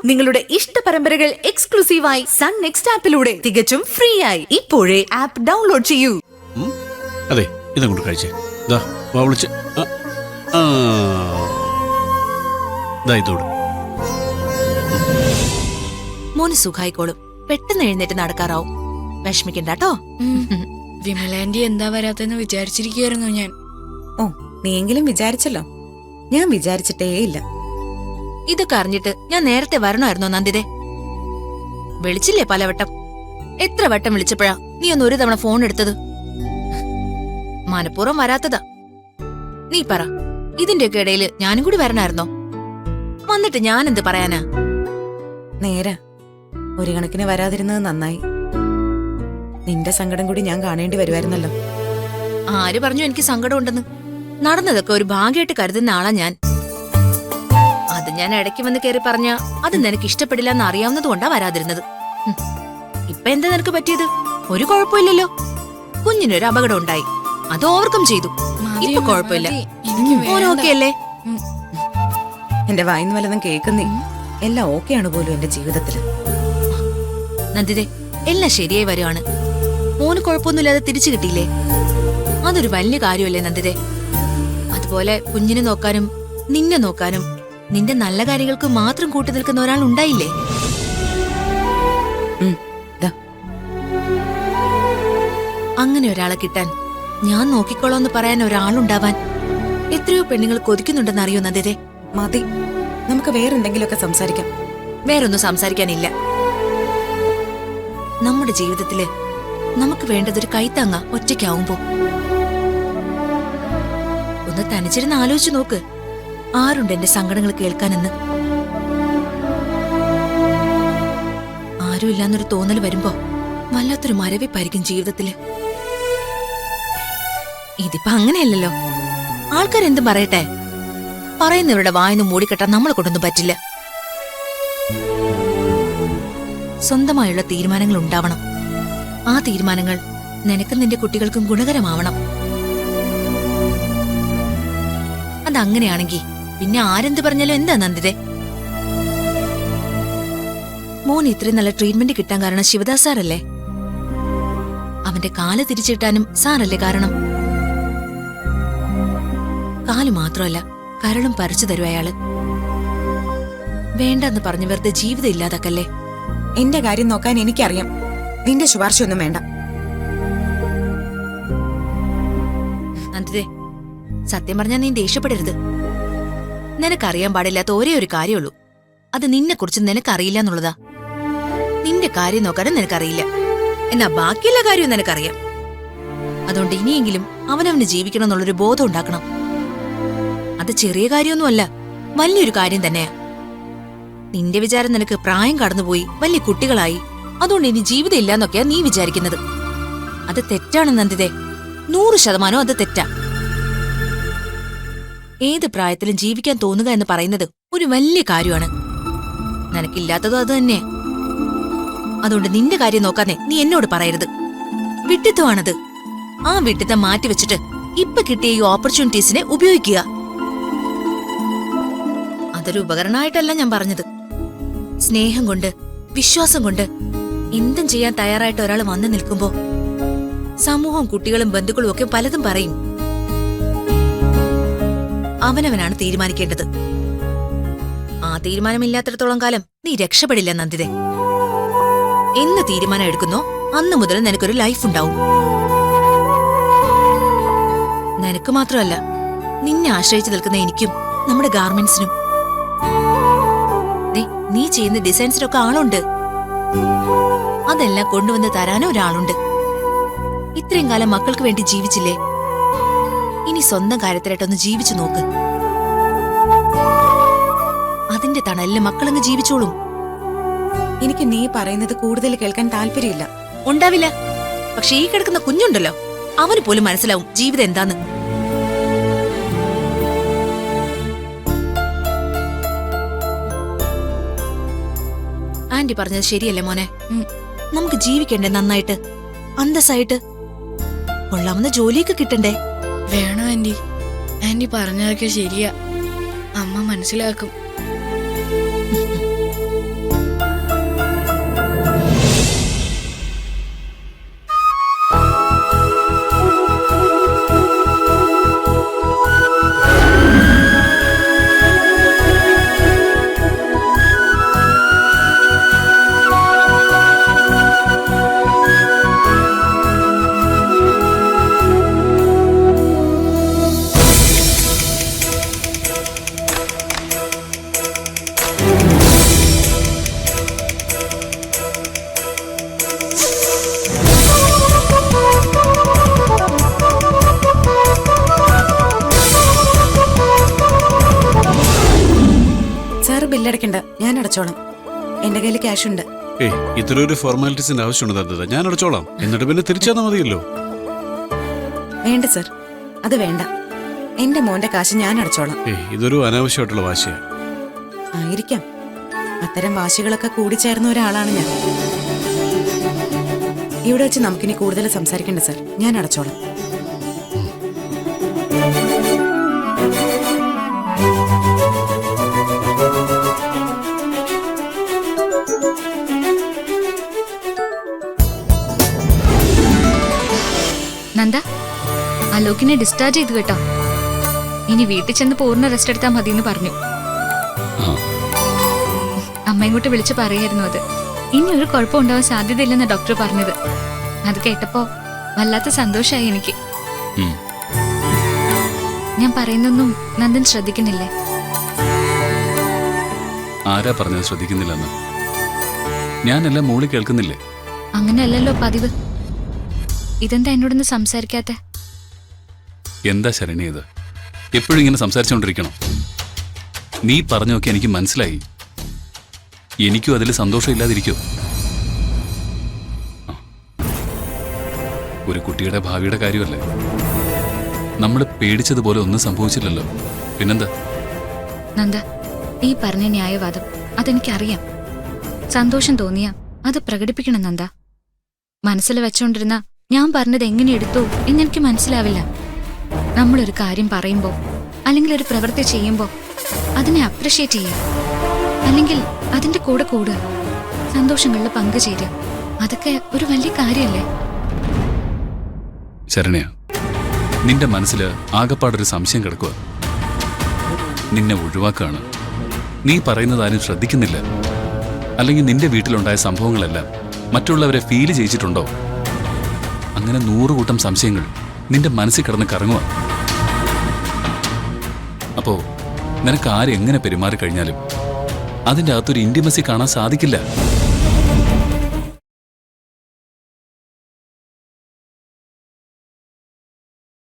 നിങ്ങളുടെ ഇഷ്ട പരമ്പരകൾ എക്സ്ക്ലൂസീവായി സൺ നെക്സ്റ്റ് ആപ്പിലൂടെ തികച്ചും ഫ്രീ ആയി ഇപ്പോഴേ ആപ്പ് ഡൗൺലോഡ് ചെയ്യൂ. അതെ, ഇതങ്ങോട്ട് കഴിച്ചേ. വിളിച്ച് ഇതോട് മോന് സുഖായിക്കോളും. പെട്ടെന്ന് എഴുന്നേറ്റ് നടക്കാറാവും. വിഷമിക്കണ്ടോ. വിമലാന്റി എന്താ വരാത്തെന്ന് വിചാരിച്ചിരിക്കുകയായിരുന്നു ഞാൻ. ഓ, നീയെങ്കിലും വിചാരിച്ചല്ലോ. ഞാൻ വിചാരിച്ചിട്ടേ ഇല്ല. ഇതൊക്കെ അറിഞ്ഞിട്ട് ഞാൻ നേരത്തെ വരണമായിരുന്നോ നന്ദിതേ? വിളിച്ചില്ലേ പലവട്ടം? എത്ര വട്ടം വിളിച്ചപ്പോഴാ നീ ഒന്ന് ഒരു തവണ ഫോൺ എടുത്തത്? മനഃപൂർവ്വം വരാത്തതാ. നീ പറ, ഇതിന്റെയൊക്കെ ഇടയില് ഞാനും കൂടി വരണമായിരുന്നോ? വന്നിട്ട് ഞാൻ എന്ത് പറയാനാ? നേരാ, ഒരു കണക്കിന് വരാതിരുന്നത് നന്നായി. നിന്റെ സങ്കടം കൂടി ഞാൻ കാണേണ്ടി വരുമായിരുന്നല്ലോ. ആര് പറഞ്ഞു എനിക്ക് സങ്കടം ഉണ്ടെന്ന്? നടന്നതൊക്കെ ഒരു ഭാഗ്യമായിട്ട് കരുതുന്ന ആളാ ഞാൻ. അത് ഞാൻ ഇടയ്ക്ക് വന്ന് കയറി പറഞ്ഞ അത് നിനക്ക് ഇഷ്ടപ്പെടില്ല എന്ന് അറിയാവുന്നതുകൊണ്ടാ വരാതിരുന്നത്. ഇപ്പൊ എന്താ നിനക്ക് പറ്റിയത്? ഒരു കുഴപ്പമില്ലല്ലോ. കുഞ്ഞിനൊരു അപകടം ഉണ്ടായി, അത് ഓവർകം ചെയ്തു. ഇപ്പൊ കുഴപ്പമില്ല. ഓക്കെ അല്ലേ? എന്റെ വായിന്ന് വല്ലതും കേൾക്കുന്നേ. എല്ലാം ഓക്കെയാണ് പോലും എന്റെ ജീവിതത്തില്. നന്ദിതേ, എല്ലാം ശരിയായി വരുവാണ്. മോന് കുഴപ്പമൊന്നുമില്ലാതെ തിരിച്ചു കിട്ടിയില്ലേ? അതൊരു വലിയ കാര്യമല്ലേ നന്ദിതേ? അതുപോലെ കുഞ്ഞിനെ നോക്കാനും നിന്നെ നോക്കാനും നിന്റെ നല്ല കാര്യങ്ങൾക്ക് മാത്രം കൂട്ടു നിൽക്കുന്ന ഒരാൾ ഉണ്ടായില്ലേ? അങ്ങനെ ഒരാളെ കിട്ടാൻ ഞാൻ നോക്കിക്കോളാന്ന് പറയാൻ ഒരാളുണ്ടാവാൻ എത്രയോ പെണ്ണുങ്ങൾ കൊതിക്കുന്നുണ്ടെന്ന് അറിയോ നന്ദിതേ? മതി, നമുക്ക് വേറെന്തെങ്കിലുമൊക്കെ സംസാരിക്കാം. വേറൊന്നും സംസാരിക്കാനില്ല. നമ്മുടെ ജീവിതത്തില് നമുക്ക് വേണ്ടതൊരു കൈത്താങ്ങ ഒറ്റയ്ക്കാവുമ്പോ. ഒന്ന് തനിച്ചിരുന്ന് ആലോചിച്ചു നോക്ക്, ആരുണ്ട് എന്റെ സങ്കടങ്ങൾ കേൾക്കാനെന്ന്? ആരുമില്ലാന്നൊരു തോന്നൽ വരുമ്പോ വല്ലാത്തൊരു മരവിപ്പായിരിക്കും ജീവിതത്തില്. ഇതിപ്പോ അങ്ങനെയല്ലല്ലോ. ആൾക്കാരെന്തും പറയട്ടെ, പറയുന്നവരുടെ വായൊന്നും മൂടിക്കെട്ടാൻ നമ്മളെ കൊണ്ടൊന്നും പറ്റില്ല. സ്വന്തമായുള്ള തീരുമാനങ്ങൾ ഉണ്ടാവണം. ആ തീരുമാനങ്ങൾ നിനക്കും നിന്റെ കുട്ടികൾക്കും ഗുണകരമാവണം. അതങ്ങനെയാണെങ്കി പിന്നെ ആരെന്ത് പറഞ്ഞാലും എന്താ നന്ദിതേ? മോൻ ഇത്രയും നല്ല ട്രീറ്റ്മെന്റ് കിട്ടാൻ കാരണം ശിവദാസ് സാറല്ലേ? അവന്റെ കാല് തിരിച്ചിട്ടാനും സാറല്ലേ കാരണം? കാല് മാത്രമല്ല, കരളും പറിച്ചു തരും അയാള്. വേണ്ടെന്ന് പറഞ്ഞ് വെറുതെ ജീവിതം ഇല്ലാതാക്കല്ലേ. എന്റെ കാര്യം നോക്കാൻ എനിക്കറിയാം. നിന്റെ ശുപാർശയൊന്നും വേണ്ട. നന്ദിതേ, സത്യം പറഞ്ഞാൽ നീ ദേഷ്യപ്പെടരുത്. നിനക്കറിയാൻ പാടില്ലാത്ത ഒരേ ഒരു കാര്യമുള്ളൂ. അത് നിന്നെക്കുറിച്ച് നിനക്കറിയില്ല എന്നുള്ളതാ. നിന്റെ കാര്യം നോക്കാനും നിനക്കറിയില്ല, എന്നാ ബാക്കിയെല്ലാ കാര്യവും നിനക്കറിയാം. അതുകൊണ്ട് ഇനിയെങ്കിലും അവനവന് ജീവിക്കണം എന്നുള്ളൊരു ബോധം ഉണ്ടാക്കണം. അത് ചെറിയ കാര്യമൊന്നുമല്ല, വലിയൊരു കാര്യം തന്നെയാ. നിന്റെ വിചാരം നിനക്ക് പ്രായം കടന്നുപോയി വലിയ കുട്ടികളായി, അതുകൊണ്ട് ഇനി ജീവിതം ഇല്ലാന്നൊക്കെയാ നീ വിചാരിക്കുന്നത്. അത് തെറ്റാണ് നന്ദിതേ, 100% അത് തെറ്റാ. ഏത് പ്രായത്തിലും ജീവിക്കാൻ തോന്നുക എന്ന് പറയുന്നത് ഒരു വലിയ കാര്യമാണ്. നിനക്കില്ലാത്തതും അത് തന്നെ. അതുകൊണ്ട് നിന്റെ കാര്യം നോക്കാതെ നീ എന്നോട് പറയരുത്. വിട്ടിത്വമാണത്. ആ വിട്ടിത്തം മാറ്റിവെച്ചിട്ട് ഇപ്പൊ കിട്ടിയ ഈ ഓപ്പർച്യൂണിറ്റീസിനെ ഉപയോഗിക്കുക. അതൊരു ഉപകരണമായിട്ടല്ല ഞാൻ പറഞ്ഞത്. സ്നേഹം കൊണ്ട്, വിശ്വാസം കൊണ്ട് എന്തും ചെയ്യാൻ തയ്യാറായിട്ട് ഒരാൾ വന്നു നിൽക്കുമ്പോ സമൂഹവും കുട്ടികളും ബന്ധുക്കളും ഒക്കെ പലതും പറയും. അവനവനാണ് തീരുമാനിക്കേണ്ടത്. ആ തീരുമാനമില്ലാത്തിടത്തോളം കാലം നീ രക്ഷപ്പെടില്ല നന്ദിതേ. എന്ന് തീരുമാനം എടുക്കുന്നോ അന്ന് മുതൽ നിനക്കൊരു ലൈഫ് ഉണ്ടാവും. നിനക്ക് മാത്രമല്ല, നിന്നെ ആശ്രയിച്ചു നിൽക്കുന്ന എനിക്കും നമ്മുടെ ഗാർമെന്റ്സിനും. നീ ചെയ്യുന്ന ഡിസൈൻസിനൊക്കെ ആളുണ്ട്. അതെല്ലാം കൊണ്ടുവന്ന് തരാനും ഒരാളുണ്ട്. ഇത്രയും കാലം മക്കൾക്ക് വേണ്ടി ജീവിച്ചില്ലേ? ഇനി സ്വന്തം കാര്യത്തിലായിട്ടൊന്ന് ജീവിച്ചു നോക്ക്. അതിന്റെ തണലില് മക്കളങ്ങ് ജീവിച്ചോളും. എനിക്ക് നീ പറയുന്നത് കൂടുതൽ കേൾക്കാൻ താല്പര്യമില്ല. ഉണ്ടാവില്ല. പക്ഷെ ഈ കിടക്കുന്ന കുഞ്ഞുണ്ടല്ലോ, അവന് പോലും മനസ്സിലാവും ജീവിതം എന്താന്ന്. ആന്റി പറഞ്ഞത് ശരിയല്ലേ മോനെ? നമുക്ക് ജീവിക്കണ്ടേ നന്നായിട്ട്, അന്തസ്സായിട്ട്? കൊള്ളാവുന്ന ജോലിയൊക്കെ കിട്ടണ്ടേ? വേണം ആന്റി. ആന്റി പറഞ്ഞതൊക്കെ ശരിയാ. അമ്മ മനസ്സിലാക്കും. അടച്ചോളാം. എന്റെ കയ്യിൽ ക്യാഷ് ഉണ്ട്. ഏയ് ഇത്ര ഒരു ഫോർമാലിറ്റീസിന്റെ ആവശ്യമുണ്ട് നന്ദിത. ഞാൻ അടച്ചോളാം. എന്നിട്ട് പിന്നെ തിരിച്ചാൽ മതിയല്ലോ. വേണ്ട സർ, അത് വേണ്ട. എന്റെ മോന്റെ കാശ് ഞാൻ അടച്ചോളാം. ഏയ് ഇതൊരു അനാവശ്യമായിട്ടുള്ള വാശിയാണ്. ആയിരിക്കാം. അത്തരം വാശികളൊക്കെ കൂടിച്ചേർന്ന ഒരാളാണ് ഞാൻ. ഇവിടെ വെച്ച് നമുക്കിനി കൂടുതൽ സംസാരിക്കണ്ട സർ, ഞാൻ അടച്ചോളാം. നന്ദ, അലോകിനെ ഡിസ്ചാർജ് ചെയ്തു കേട്ടോ. ഇനി വീട്ടിൽ ചെന്ന് പൂർണ്ണ റെസ്റ്റ് എടുത്താൽ മതിയെന്ന് പറഞ്ഞു. അമ്മ ഇങ്ങോട്ട് വിളിച്ച് പറയായിരുന്നു അത്. ഇനി ഒരു കുഴപ്പം ഉണ്ടാവാൻ സാധ്യതയില്ലെന്ന് ഡോക്ടർ പറഞ്ഞത്. അത് കേട്ടപ്പോ വല്ലാത്ത സന്തോഷമായി എനിക്ക്. ഞാൻ പറയുന്നൊന്നും നന്ദൻ ശ്രദ്ധിക്കുന്നില്ലേ? ആരാ പറഞ്ഞത് ശ്രദ്ധിക്കുന്നില്ലെന്ന്? ഞാനെല്ലാം മോളി കേൾക്കുന്നില്ലേ? അങ്ങനെയല്ലല്ലോ പതിവ്. ഇതെന്താ എന്നോടൊന്ന് സംസാരിക്കാത്ത? എന്താ ശരണി ഇത്? എപ്പോഴും ഇങ്ങനെ സംസാരിച്ചുകൊണ്ടിരിക്കണം? നീ പറഞ്ഞു നോക്കി, എനിക്ക് മനസ്സിലായി. എനിക്കും അതിൽ സന്തോഷമില്ലാതിരിക്കോ? ഒരു കുട്ടിയുടെ ഭാവിയുടെ കാര്യമല്ലേ? നമ്മൾ പേടിച്ചതുപോലെ ഒന്നും സംഭവിച്ചില്ലല്ലോ. പിന്നെന്താ? നന്ദ, ഈ പറഞ്ഞ ന്യായവാദം അതെനിക്കറിയാം. സന്തോഷം തോന്നിയാ അത് പ്രകടിപ്പിക്കണം നന്ദ. മനസ്സിൽ വെച്ചോണ്ടിരുന്ന ഞാൻ പറഞ്ഞത് എങ്ങനെ എടുത്തു എന്നെനിക്ക് മനസ്സിലാവില്ല. നമ്മളൊരു കാര്യം പറയുമ്പോ അല്ലെങ്കിൽ ഒരു പ്രവൃത്തി ചെയ്യുമ്പോ അതിനെ അപ്രിഷ്യേറ്റ് ചെയ്യുക, അല്ലെങ്കിൽ അതിന്റെ കൂടെ കൂടുക, സന്തോഷങ്ങളിൽ പങ്കുചേരുക, അതൊക്കെ ഒരു വലിയ കാര്യമല്ലേ? ശരണ്യ, നിന്റെ മനസ്സിൽ ആകപ്പാടൊരു സംശയം കിടക്കുക. നിന്നെ ഒഴിവാക്കുകയാണ്. നീ പറയുന്നത് ആരും ശ്രദ്ധിക്കുന്നില്ല. അല്ലെങ്കിൽ നിന്റെ വീട്ടിലുണ്ടായ സംഭവങ്ങളെല്ലാം മറ്റുള്ളവരെ ഫീൽ ചെയ്യിച്ചിട്ടുണ്ടോ? അങ്ങനെ 100 കൂട്ടം സംശയങ്ങൾ നിന്റെ മനസ്സിൽ കിടന്ന് കറങ്ങുക. അപ്പോ നിനക്ക് ആരെങ്ങനെ പെരുമാറി കഴിഞ്ഞാലും അതിൻ്റെ അകത്തൊരു ഇന്റിമസി കാണാൻ സാധിക്കില്ല.